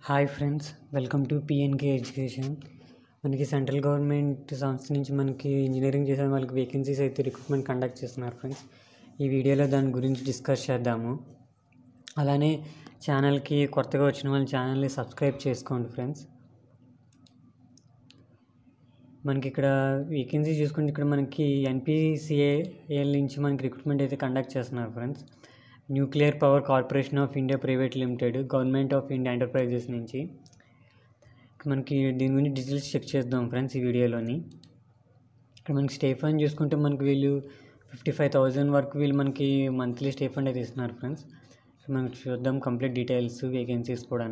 Hi friends, welcome to PNK education. మనకి central government సంస్థ నుంచి మనకి ఇంజనీరింగ్ చేసే వాళ్ళకి వేకెన్సీస్ అయితే రిక్రూట్మెంట్ కండక్ట్ చేస్తున్నారు ఫ్రెండ్స్. ఈ వీడియోలో దాని గురించి డిస్కస్ చేద్దాము. అలానే ఛానల్కి కొత్తగా వచ్చిన వాళ్ళ ఛానల్ని సబ్స్క్రైబ్ చేసుకోండి ఫ్రెండ్స్. మనకి ఇక్కడ వేకెన్సీ చూసుకుంటే ఇక్కడ మనకి ఎన్పిసిఏఎల్ నుంచి మనకి రిక్రూట్మెంట్ అయితే కండక్ట్ చేస్తున్నారు friends. Nuclear power corporation of India private limited, government of India enterprises నుంచి. మనకి దీని గురించి డీటెయిల్స్ చెక్ చేద్దాం ఫ్రెండ్స్ ఈ వీడియోలోని. ఇక్కడ మనకి స్టే ఫండ్ చూసుకుంటే మనకి వీళ్ళు 55,000 వరకు వీళ్ళు మనకి మంత్లీ స్టే ఫండ్ అయితే ఇస్తున్నారు ఫ్రెండ్స్. మనకి చూద్దాం కంప్లీట్ డీటెయిల్స్, వేకెన్సీస్ కూడా.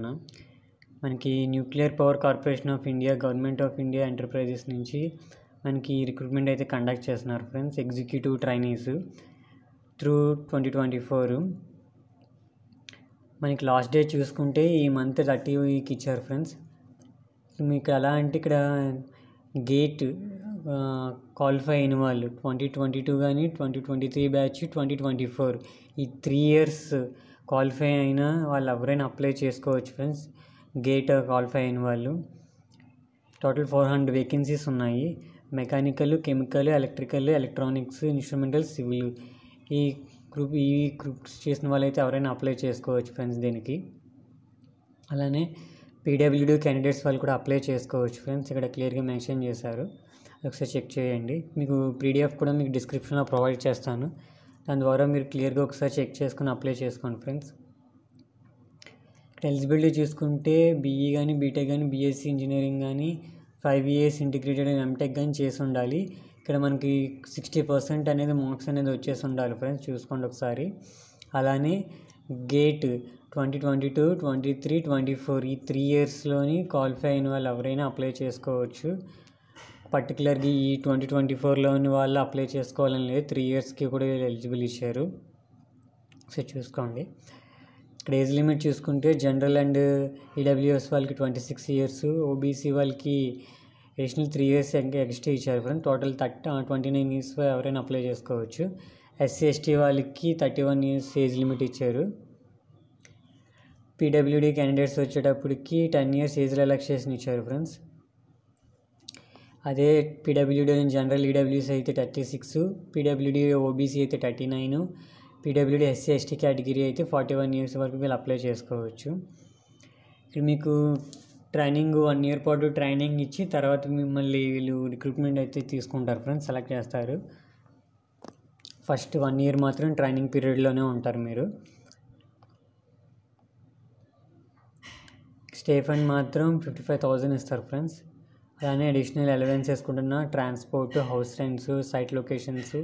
మనకి nuclear power corporation of India, government of India enterprises నుంచి మనకి రిక్రూట్మెంట్ అయితే కండక్ట్ చేస్తున్నారు ఫ్రెండ్స్. Executive trainees through 2024. మనకి లాస్ట్ డేట్ చూసుకుంటే ఈ మంత్ 30కి ఇచ్చారు ఫ్రెండ్స్. మీకు ఎలా అంటే ఇక్కడ గేట్ క్వాలిఫై అయిన వాళ్ళు 2022 కానీ 2023 బ్యాచ్ 2024 ఈ 3 years క్వాలిఫై అయిన వాళ్ళు ఎవరైనా అప్లై చేసుకోవచ్చు ఫ్రెండ్స్. గేట్ క్వాలిఫై అయిన వాళ్ళు టోటల్ 400 వేకెన్సీస్ ఉన్నాయి. Mechanical, chemical, electrical, electronics, instrumental, civil ఈ గ్రూప్స్ చేసిన వాళ్ళైతే ఎవరైనా అప్లై చేసుకోవచ్చు ఫ్రెండ్స్ దీనికి. అలానే పీడబ్ల్యూడీ క్యాండిడేట్స్ వాళ్ళు కూడా అప్లై చేసుకోవచ్చు ఫ్రెండ్స్. ఇక్కడ క్లియర్గా మెన్షన్ చేశారు, ఒకసారి చెక్ చేయండి. మీకు పీడిఎఫ్ కూడా మీకు డిస్క్రిప్షన్లో ప్రొవైడ్ చేస్తాను, దాని ద్వారా మీరు క్లియర్గా ఒకసారి చెక్ చేసుకుని అప్లై చేసుకోండి ఫ్రెండ్స్. ఇక్కడ ఎలిజిబిలిటీ చూసుకుంటే బీఈ కానీ, బీటెక్ కానీ, బీఎస్సీ ఇంజనీరింగ్ కానీ, 5 years ఇంటిగ్రేటెడ్ ఎంటెక్ కానీ చేసి ఉండాలి. ఇక్కడ మనకి 60% అనేది మార్క్స్ అనేది వచ్చేసి ఉండాలి ఫ్రెండ్స్, చూసుకోండి ఒకసారి. అలానే గేట్ 2022, 23, 24 ఈ 3 yearsలోని క్వాలిఫై అయిన వాళ్ళు ఎవరైనా అప్లై చేసుకోవచ్చు. పర్టికులర్గా ఈ 2024లోని వాళ్ళు అప్లై చేసుకోవాలని లేదు, 3 yearsకి కూడా ఎలిజిబుల్ ఇచ్చారు. సో చూసుకోండి. ఇక్కడ ఏజ్ లిమిట్ చూసుకుంటే జనరల్ అండ్ ఈడబ్ల్యూఎస్ వాళ్ళకి 26 years, ఓబీసీ వాళ్ళకి అడిషనల్ 3 years ఎక్స్ట్రా ఇచ్చారు ఫ్రెండ్స్. టోటల్ 29 years ఎవరైనా అప్లై చేసుకోవచ్చు. ఎస్సీ ఎస్టీ వాళ్ళకి 31 years ఏజ్ లిమిట్ ఇచ్చారు. పీడబ్ల్యూడీ క్యాండిడేట్స్ వచ్చేటప్పటికి 10 years ఏజ్ రిలాక్సేషన్ ఇచ్చారు ఫ్రెండ్స్. అదే పీడబ్ల్యూడీ జనరల్ ఈడబ్ల్యూఎస్ అయితే 36, పీడబ్ల్యూడీ ఓబీసీ అయితే 39, పీడబ్ల్యూడీ ఎస్సీ ఎస్టీ కేటగిరీ అయితే 41 years వరకు వీళ్ళు అప్లై చేసుకోవచ్చు. ఇక్కడ మీకు ట్రైనింగ్ 1 year పాటు ట్రైనింగ్ ఇచ్చి తర్వాత మిమ్మల్ని వీళ్ళు రిక్రూట్మెంట్ అయితే తీసుకుంటారు ఫ్రెండ్స్, సెలెక్ట్ చేస్తారు. ఫస్ట్ 1 year మాత్రం ట్రైనింగ్ పీరియడ్లోనే ఉంటారు మీరు. స్టే ఫండ్ మాత్రం 55,000 ఇస్తారు ఫ్రెండ్స్. అలానే అడిషనల్ అలవెన్స్ వేసుకుంటున్న transport, house rents, site locations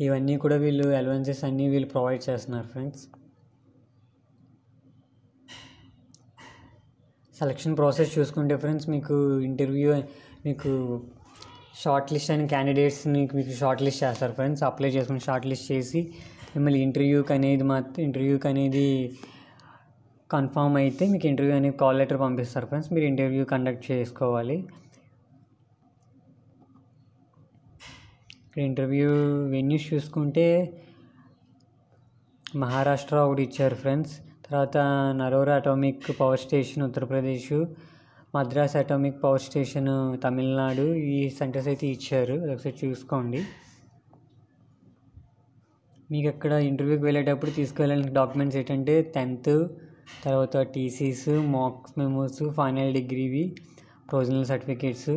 ఇవన్నీ కూడా వీళ్ళు అలవెన్సెస్ అన్నీ వీళ్ళు ప్రొవైడ్ చేస్తున్నారు ఫ్రెండ్స్. సెలక్షన్ ప్రాసెస్ చూసుకుంటే ఫ్రెండ్స్ మీకు ఇంటర్వ్యూ, మీకు షార్ట్ లిస్ట్ అయిన క్యాండిడేట్స్ని మీకు షార్ట్ లిస్ట్ చేస్తారు ఫ్రెండ్స్. అప్లై చేసుకుని షార్ట్ లిస్ట్ చేసి మిమ్మల్ని ఇంటర్వ్యూకి అనేది కన్ఫామ్ అయితే మీకు ఇంటర్వ్యూ అనేది కాల్ లెటర్ పంపిస్తారు ఫ్రెండ్స్. మీరు ఇంటర్వ్యూ కండక్ట్ చేసుకోవాలి. ఇక్కడ ఇంటర్వ్యూ వెన్యూస్ చూసుకుంటే మహారాష్ట్ర ఒకటి ఇచ్చారు ఫ్రెండ్స్. తర్వాత Narora atomic power station Uttar Pradesh, Madras atomic power station Tamil Nadu, ఈ సెంటర్స్ అయితే ఇచ్చారు, ఒకసారి చూసుకోండి. మీకు అక్కడ ఇంటర్వ్యూకి వెళ్ళేటప్పుడు తీసుకువెళ్ళాలని డాక్యుమెంట్స్ ఏంటంటే 10th, తర్వాత టీసీస్, మార్క్స్ మెమోస్, ఫైనల్ డిగ్రీవి, ప్రొవిజనల్ సర్టిఫికేట్స్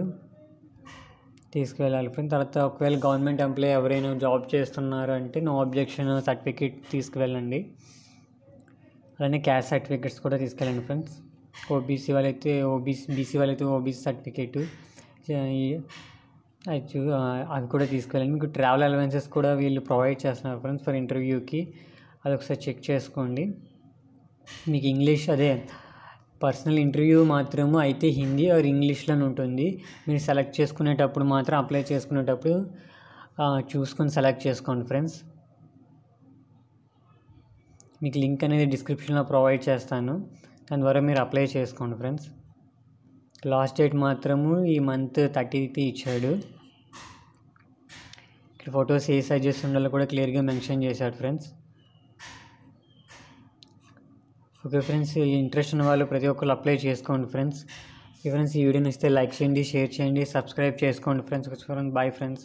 తీసుకువెళ్ళాలి ఫ్రెండ్స్. తర్వాత ఒకవేళ గవర్నమెంట్ ఎంప్లాయీ ఎవరైనా జాబ్ చేస్తున్నారు అంటే నో అబ్జెక్షన్ సర్టిఫికేట్ తీసుకువెళ్ళండి. అలానే క్యాస్ట్ సర్టిఫికేట్స్ కూడా తీసుకెళ్ళండి ఫ్రెండ్స్. ఓబీసీ వాళ్ళైతే ఓబీసీ సర్టిఫికేట్ అవి కూడా తీసుకెళ్ళండి. మీకు ట్రావెల్ అలవెన్సెస్ కూడా వీళ్ళు ప్రొవైడ్ చేస్తున్నారు ఫ్రెండ్స్ ఫర్ ఇంటర్వ్యూకి, అది ఒకసారి చెక్ చేసుకోండి. మీకు ఇంగ్లీష్ పర్సనల్ ఇంటర్వ్యూ మాత్రము అయితే హిందీ ఆర్ ఇంగ్లీష్లోనే ఉంటుంది. మీరు సెలెక్ట్ చేసుకునేటప్పుడు మాత్రం అప్లై చేసుకునేటప్పుడు చూసుకొని సెలెక్ట్ చేసుకోండి ఫ్రెండ్స్. మీకు లింక్ అనేది డిస్క్రిప్షన్లో ప్రొవైడ్ చేస్తాను, దాని ద్వారా మీరు అప్లై చేసుకోండి ఫ్రెండ్స్. లాస్ట్ డేట్ మాత్రము ఈ మంత్ 30th ఇచ్చాడు. ఇక్కడ ఫొటోస్ ఏ సైజెస్ ఉండాలో కూడా క్లియర్గా మెన్షన్ చేశాడు ఫ్రెండ్స్. ఓకే ఫ్రెండ్స్, ఇంట్రెస్ట్ ఉన్న వాళ్ళు ప్రతి ఒక్కరు అప్లై చేసుకోండి ఫ్రెండ్స్. ఈ వీడియో నచ్చితే లైక్ చేయండి, షేర్ చేయండి, సబ్స్క్రైబ్ చేసుకోండి ఫ్రెండ్స్. Bye friends.